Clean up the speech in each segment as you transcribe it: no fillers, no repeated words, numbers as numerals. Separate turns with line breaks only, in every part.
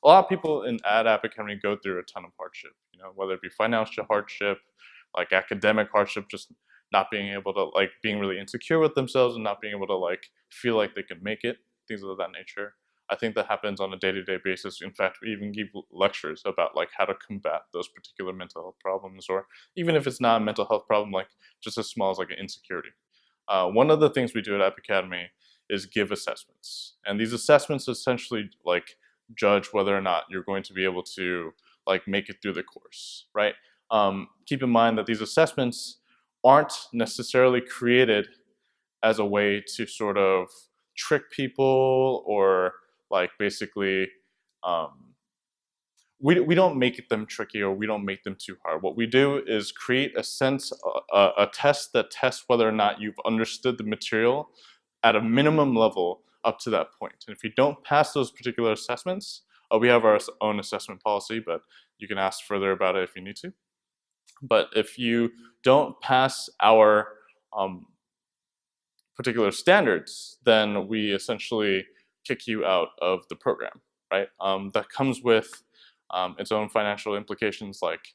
a lot of people at App Academy go through a ton of hardship, whether it be financial hardship, like academic hardship, just not being able to, like, being really insecure with themselves and not being able to, like, feel like they can make it, things of that nature. I think that happens on a day-to-day basis. In fact, we even give lectures about, like, how to combat those particular mental health problems, or even if it's not a mental health problem, like just as small as like an insecurity. One of the things we do at App Academy is give assessments, and these assessments essentially, like, judge whether or not you're going to be able to, like, make it through the course, right? Keep in mind that these assessments aren't necessarily created as a way to sort of trick people, or like basically um, we don't make them tricky, or we don't make them too hard. What we do is create a test that tests whether or not you've understood the material at a minimum level up to that point. And if you don't pass those particular assessments, we have our own assessment policy, but you can ask further about it if you need to. But if you don't pass our particular standards, then we essentially kick you out of the program, right? That comes with its own financial implications, like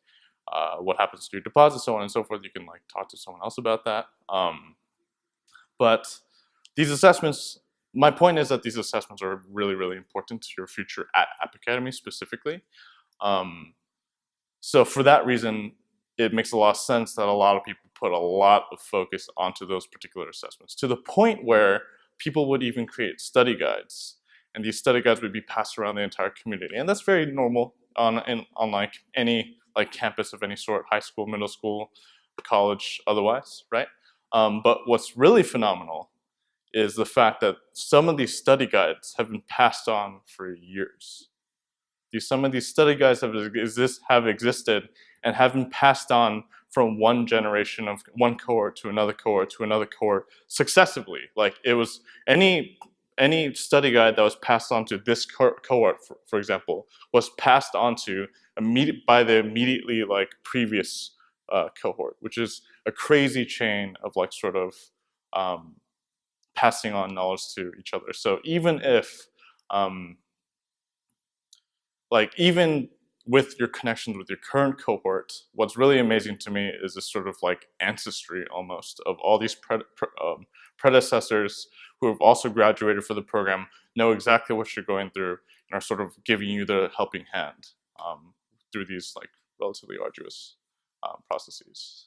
what happens to your deposits, so on and so forth. You can, like, talk to someone else about that. But these assessments, my point is that these assessments are really, really important to your future at App Academy specifically. So for that reason, it makes a lot of sense that a lot of people put a lot of focus onto those particular assessments, to the point where people would even create study guides, and these study guides would be passed around the entire community. And that's very normal on like any, like, campus of any sort, high school, middle school, college, otherwise, right? But what's really phenomenal is the fact that some of these study guides have been passed on for years. Some of these study guides have existed and have been passed on from one generation of one cohort to another cohort to another cohort successively. Like, it was any study guide that was passed on to this cohort, for example, was passed on to by the immediately, like, previous cohort, which is a crazy chain of, like, sort of passing on knowledge to each other. So even if even with your connections with your current cohort, what's really amazing to me is this sort of, like, ancestry almost of all these predecessors who have also graduated for the program, know exactly what you're going through, and are sort of giving you the helping hand through these, like, relatively arduous processes.